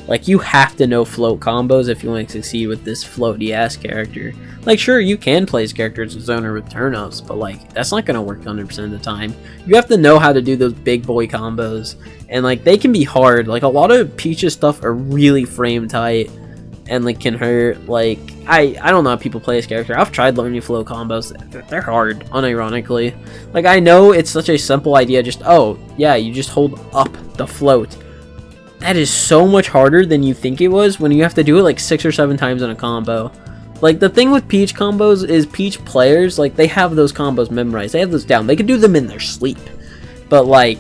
Like, you have to know float combos if you want to succeed with this floaty ass character. Like, sure, you can play his character as a zoner with turn-ups, but like, that's not gonna work 100% of the time. You have to know how to do those big boy combos, and like, they can be hard. Like, a lot of Peach's stuff are really frame tight and like can hurt. Like, I don't know how people play this character. I've tried learning float combos. They're hard, unironically. Like, I know it's such a simple idea, just, oh yeah, you just hold up the float. That is so much harder than you think it was when you have to do it like 6 or 7 times in a combo. Like, the thing with Peach combos is Peach players, like, they have those combos memorized. They have those down. They can do them in their sleep. But like,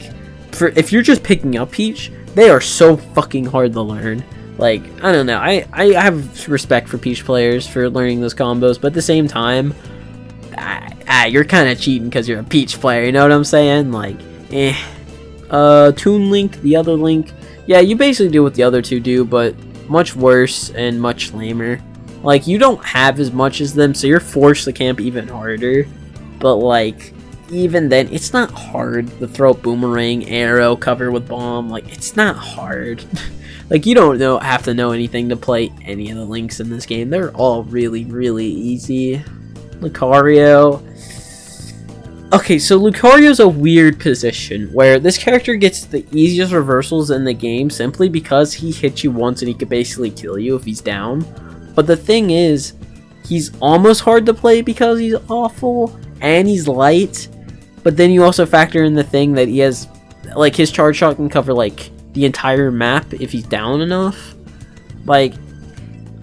if you're just picking up Peach, they are so fucking hard to learn. Like, I don't know. I have respect for Peach players for learning those combos, but at the same time, you're kind of cheating because you're a Peach player. You know what I'm saying? Like, Toon Link, the other Link. Yeah, you basically do what the other two do, but much worse and much lamer. Like, you don't have as much as them, so you're forced to camp even harder. But like, even then, it's not hard to throw boomerang, arrow, cover with bomb. Like, it's not hard. Like, you don't have to know anything to play any of the Links in this game. They're all really, really easy. Lucario. Okay, so Lucario's a weird position where this character gets the easiest reversals in the game simply because he hits you once and he could basically kill you if he's down. But the thing is, he's almost hard to play because he's awful and he's light. But then you also factor in the thing that he has, like, his charge shot can cover like the entire map if he's down enough. Like,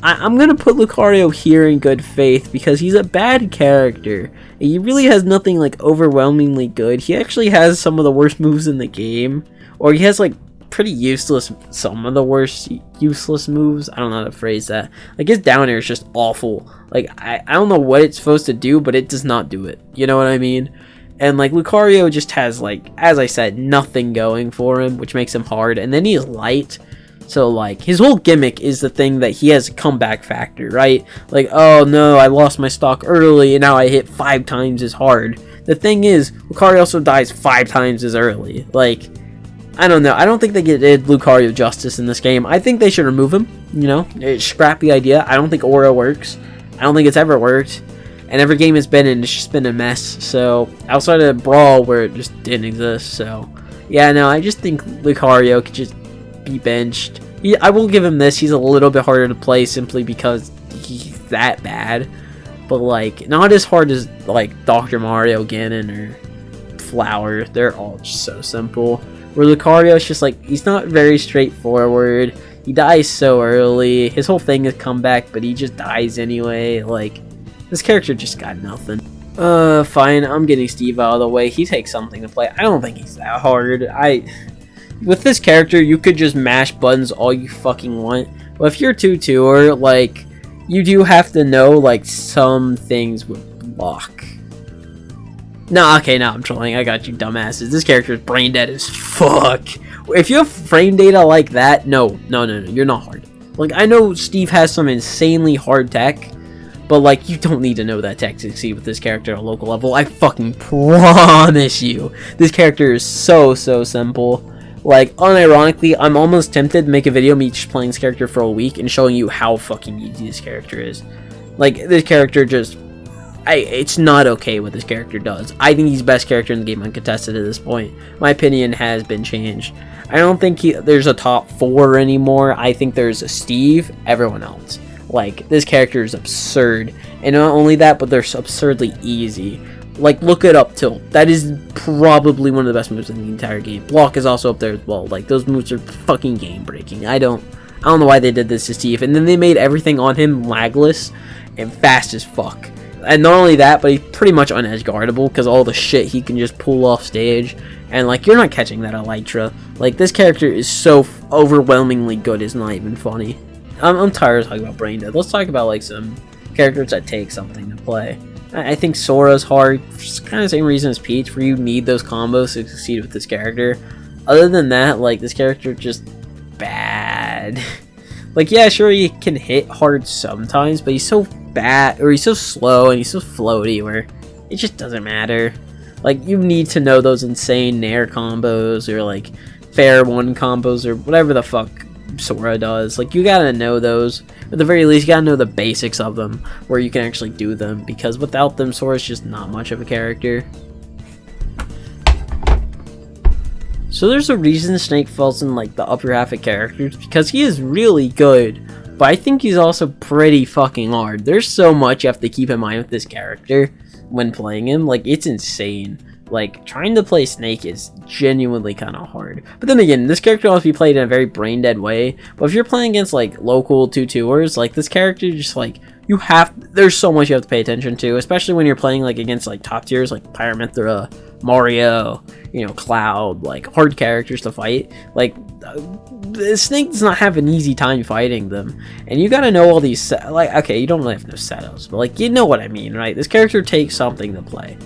I'm gonna put Lucario here in good faith because he's a bad character. He really has nothing like overwhelmingly good. He actually has some of the worst moves in the game, or he has like pretty useless, some of the worst useless moves. I don't know how to phrase that. Like, his down air is just awful. Like, I don't know what it's supposed to do, but it does not do it. You know what I mean? And like, Lucario just has, like, as I said, nothing going for him, which makes him hard. And then he is light. So, like, his whole gimmick is the thing that he has a comeback factor, right? Like, oh no, I lost my stock early and now I hit 5 times as hard. The thing is, Lucario also dies 5 times as early. Like, I don't know. I don't think they did Lucario justice in this game. I think they should remove him, you know? Scrappy idea. I don't think Aura works. I don't think it's ever worked. And every game it's been in, it's just been a mess. So, outside of Brawl, where it just didn't exist. So, yeah, no, I just think Lucario could just be benched. I will give him this. He's a little bit harder to play simply because he's that bad. But, like, not as hard as, like, Dr. Mario, Ganon, or Flower. They're all just so simple. Where Lucario is just, like, he's not very straightforward. He dies so early. His whole thing is comeback, but he just dies anyway. Like, this character just got nothing. Fine. I'm getting Steve out of the way. He takes something to play. I don't think he's that hard. With this character, you could just mash buttons all you fucking want. But if you're 2-2-er, like, you do have to know, like, some things with block. Nah, okay, I'm trolling. I got you, dumbasses. This character is brain dead as fuck. If you have frame data like that, no, you're not hard. Like, I know Steve has some insanely hard tech, but, like, you don't need to know that tech to succeed with this character at a local level. I fucking promise you. This character is so simple. Like, unironically, I'm almost tempted to make a video of me just playing this character for a week and showing you how fucking easy this character is. Like, this character just... it's not okay what this character does. I think he's the best character in the game uncontested at this point. My opinion has been changed. I don't think there's a top 4 anymore. I think there's a Steve, everyone else. Like, this character is absurd. And not only that, but they're absurdly easy. Like, look it up, Tilt. That is probably one of the best moves in the entire game. Block is also up there as well. Like, those moves are fucking game-breaking. I don't know why they did this to Steve. And then they made everything on him lagless and fast as fuck. And not only that, but he's pretty much unedge guardable because all the shit he can just pull off stage. And, like, you're not catching that Elytra. Like, this character is so overwhelmingly good, it's not even funny. I'm tired of talking about brain dead. Let's talk about, like, some characters that take something to play. I think Sora's hard, for kind of the same reason as Peach, where you need those combos to succeed with this character. Other than that, like, this character just bad. Like, yeah, sure, he can hit hard sometimes, but he's so bad, or he's so slow, and he's so floaty, where it just doesn't matter. Like, you need to know those insane Nair combos, or, like, fair one combos, or whatever the fuck Sora does. Like, you gotta know those. At the very least, you gotta know the basics of them, where you can actually do them, because without them, Sora's just not much of a character. So there's a reason Snake falls in like the upper half of characters, because he is really good, but I think he's also pretty fucking hard. There's so much you have to keep in mind with this character when playing him. Like, it's insane. Like, trying to play Snake is genuinely kind of hard. But then again, this character must be played in a very brain dead way. But if you're playing against like local 2-2ers, like this character just like there's so much you have to pay attention to, especially when you're playing like against like top tiers like Pyramithra, Mario, you know, Cloud, like hard characters to fight. Like Snake does not have an easy time fighting them, and you gotta know all these like, okay, you don't really have to know setups, but like, you know what I mean, right? This character takes something to play,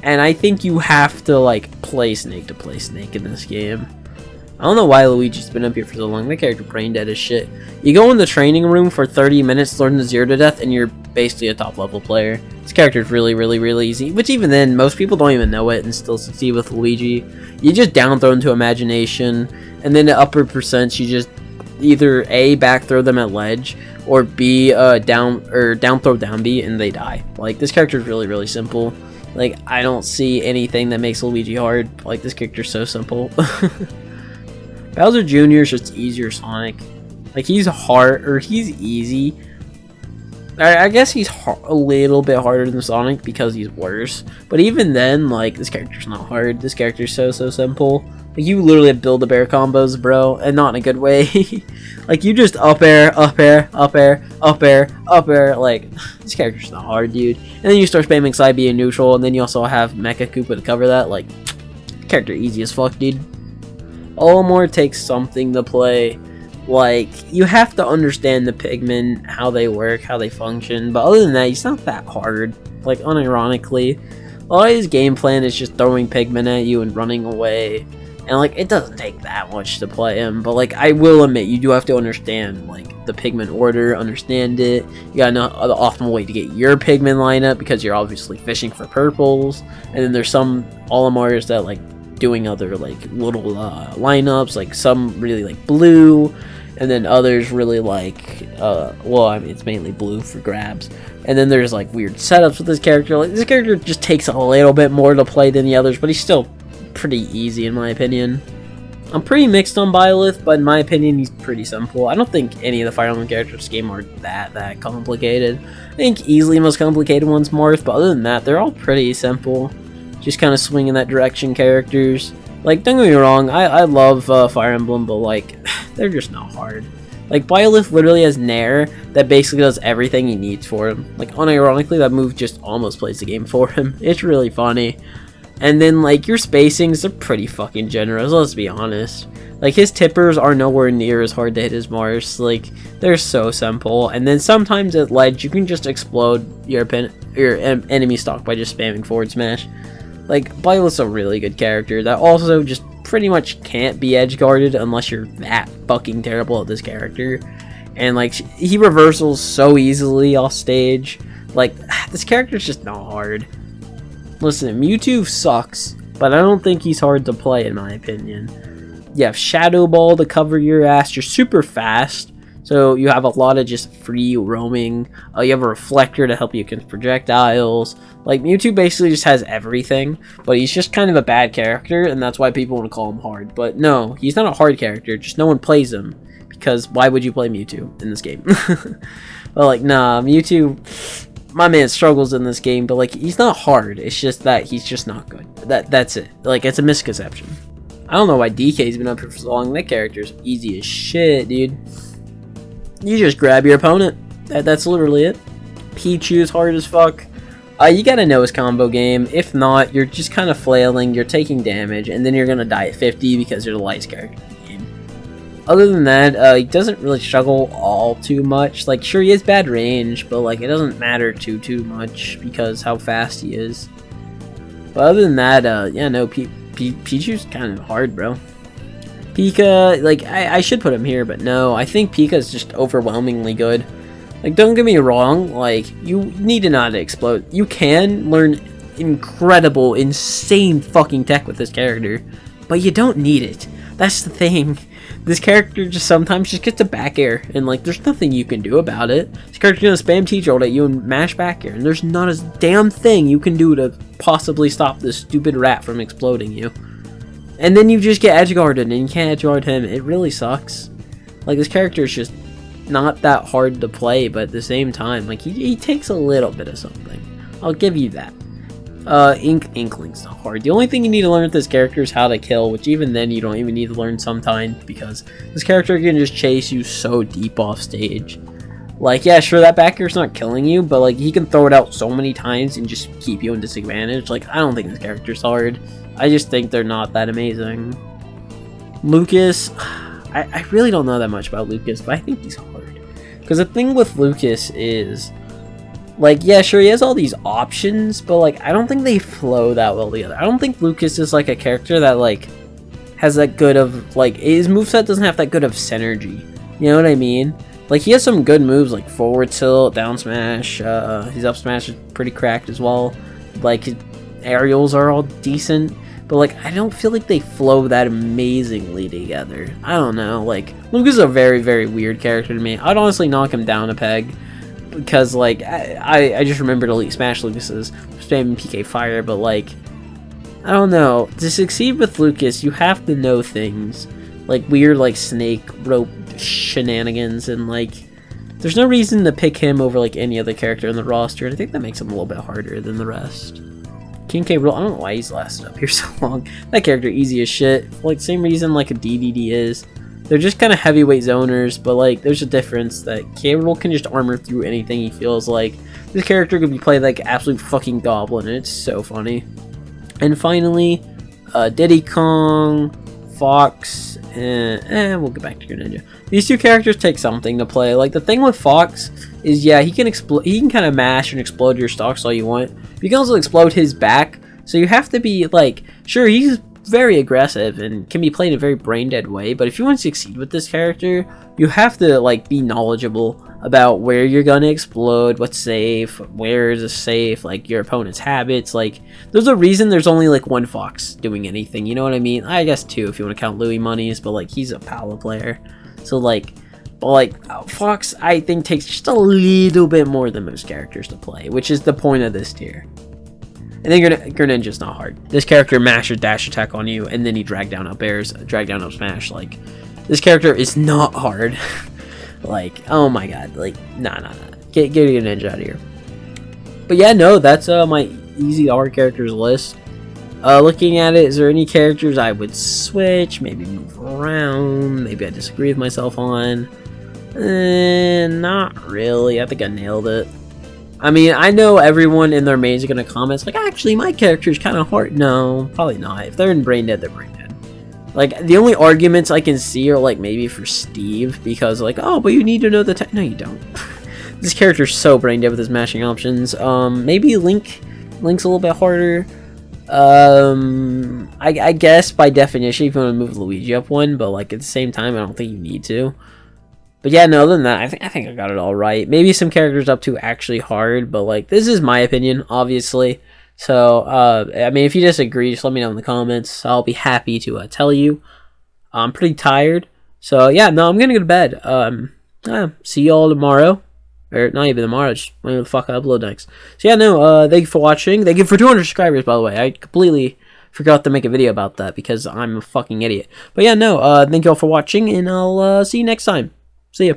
and I think you have to like play Snake to play Snake in this game. I don't know why Luigi's been up here for so long. That character brain dead as shit. You go in the training room for 30 minutes, learn the 0 to death, and you're basically a top level player. This character is really, really, really easy. Which even then, most people don't even know it and still succeed with Luigi. You just down throw into imagination, and then the upper percents, you just either A, back throw them at ledge, or B, down throw down B, and they die. Like, this character is really, really simple. Like, I don't see anything that makes Luigi hard. Like, this character's so simple. Bowser Jr. is just easier Sonic. Like, he's hard, or he's easy. I guess he's a little bit harder than Sonic because he's worse. But even then, like, this character's not hard. This character's so simple. Like, you literally have Build-A-Bear combos, bro, and not in a good way. Like, you just up air, up air, up air, up air, up air. Like, this character's not hard, dude. And then you start spamming side B and neutral, and then you also have Mecha Koopa to cover that. Like, character easy as fuck, dude. Olimar takes something to play. Like, you have to understand the Pigmen, how they work, how they function, but other than that, he's not that hard. Like, unironically, a lot of his game plan is just throwing Pigmen at you and running away, and like, it doesn't take that much to play him, but like, I will admit, you do have to understand like the Pigmen order, understand it. You gotta know the optimal way to get your Pigmen lineup, because you're obviously fishing for purples, and then there's some Olimars that like doing other like little lineups, like some really like blue, and then others really like well, I mean, it's mainly blue for grabs, and then there's like weird setups with this character. Like, this character just takes a little bit more to play than the others, but he's still pretty easy in my opinion. I'm pretty mixed on byleth, but in my opinion, he's pretty simple. I don't think any of the Fire Emblem characters in this game are that complicated. I think easily the most complicated one's Marth, but other than that, they're all pretty simple. Just kind of swing in that direction characters. Like, don't get me wrong, I love Fire Emblem, but like, they're just not hard. Like, byleth literally has Nair that basically does everything he needs for him. Like, unironically, that move just almost plays the game for him. It's really funny. And then, like, your spacings are pretty fucking generous, let's be honest. Like, his tippers are nowhere near as hard to hit as Mars. Like, they're so simple. And then sometimes at ledge, you can just explode your enemy stock by just spamming forward smash. Like, byleth's a really good character that also just pretty much can't be edge guarded unless you're that fucking terrible at this character. And like, he reversals so easily off stage. Like, this character's just not hard. Listen, Mewtwo sucks, but I don't think he's hard to play in my opinion. You have Shadow Ball to cover your ass. You're super fast, so you have a lot of just free roaming. You have a Reflector to help you against projectiles. Like, Mewtwo basically just has everything, but he's just kind of a bad character, and that's why people want to call him hard. But no, he's not a hard character, just no one plays him, because why would you play Mewtwo in this game? Well, like, nah, Mewtwo, my man struggles in this game, but like, he's not hard, it's just that he's just not good. That's it. Like, it's a misconception. I don't know why DK's been up here for so long. That character's easy as shit, dude. You just grab your opponent. That's literally it. Pichu's hard as fuck. You gotta know his combo game. If not, you're just kind of flailing, you're taking damage, and then you're gonna die at 50 because you're the lightest character in the game. Other than that, he doesn't really struggle all too much. Like, sure, he has bad range, but like, it doesn't matter too much because how fast he is. But other than that, yeah, no, Pichu's kind of hard, bro. Pika, like, I should put him here, but no, I think Pika's just overwhelmingly good. Like, don't get me wrong, like, you need to not explode. You can learn incredible, insane fucking tech with this character, but you don't need it. That's the thing. this character just sometimes just gets a back air, and like there's nothing you can do about it. This character's gonna spam T-jolt at you and mash back air, and there's not a damn thing you can do to possibly stop this stupid rat from exploding you. And then you just get edge guarded, and you can't edge guard him. It really sucks. Like, this character is just not that hard to play, but at the same time, like, he takes a little bit of something. I'll give you that. Inkling's not hard. The only thing you need to learn with this character is how to kill, which even then you don't even need to learn sometimes, because this character can just chase you so deep off stage. Like, yeah, sure, that back air's not killing you, but like, he can throw it out so many times and just keep you in disadvantage. Like, I don't think this character's hard. I just think they're not that amazing. Lucas, I really don't know that much about Lucas, but I think he's hard. Because the thing with Lucas is, like, yeah, sure, he has all these options, but, like, I don't think they flow that well together. I don't think Lucas is, like, a character that, like, has that good of, like, his moveset doesn't have that good of synergy. You know what I mean? Like, he has some good moves, like forward tilt, down smash, his up smash is pretty cracked as well. Like, his aerials are all decent, but, like, I don't feel like they flow that amazingly together. I don't know, like, Lucas is a very, very weird character to me. I'd honestly knock him down a peg. Because, like, I just remembered Elite Smash Lucas's spamming PK Fire, but, like, I don't know. To succeed with Lucas, you have to know things. Like, weird, like, snake rope shenanigans, and, like, there's no reason to pick him over, like, any other character in the roster, and I think that makes him a little bit harder than the rest. King K. Rool, I don't know why he's lasted up here so long. That character, easy as shit. For, like, same reason, like, a DDD is. They're just kind of heavyweight zoners, but, like, there's a difference that K. Rool can just armor through anything he feels like. This character could be played like absolute fucking goblin, and it's so funny. And finally, Diddy Kong, Fox, and we'll get back to Greninja. These two characters take something to play. Like, the thing with Fox is, yeah, he can kind of mash and explode your stocks all you want. But you can also explode his back, so you have to be, like, sure, he's very aggressive and can be played in a very brain dead way, but if you want to succeed with this character, you have to, like, be knowledgeable about where you're gonna explode, what's safe, where is safe, like, your opponent's habits. Like, there's a reason there's only, like, one Fox doing anything, you know what I mean? I guess two if you want to count Louis Monies, but, like, he's a Pala player, so, like, but, like, Fox, I think, takes just a little bit more than most characters to play, which is the point of this tier. And then Greninja's not hard. This character mash or dash attack on you, and then he drag down up airs, drag down up smash. Like, this character is not hard. Like, oh my god. Like, nah. Get Greninja out of here. But yeah, no, that's my easy hard characters list. Looking at it, is there any characters I would switch? Maybe move around? Maybe I disagree with myself on? Not really. I think I nailed it. I mean, I know everyone in their mains are going to comment, like, actually, my character is kind of hard. No, probably not. If they're in brain dead, they're brain dead. Like, the only arguments I can see are, like, maybe for Steve, because, like, oh, but you need to know the no, you don't. This character's so brain dead with his mashing options. Maybe Link's a little bit harder. I guess, by definition, if you want to move Luigi up one, but, like, at the same time, I don't think you need to. But yeah, no, other than that, I think I got it all right. Maybe some characters up to actually hard, but, like, this is my opinion, obviously. So, I mean, if you disagree, just let me know in the comments. I'll be happy to tell you. I'm pretty tired. So, yeah, no, I'm gonna go to bed. See y'all tomorrow. Or, not even tomorrow, just whenever the fuck I upload next. So, yeah, no, thank you for watching. Thank you for 200 subscribers, by the way. I completely forgot to make a video about that because I'm a fucking idiot. But, yeah, no, thank you all for watching, and I'll see you next time. See ya.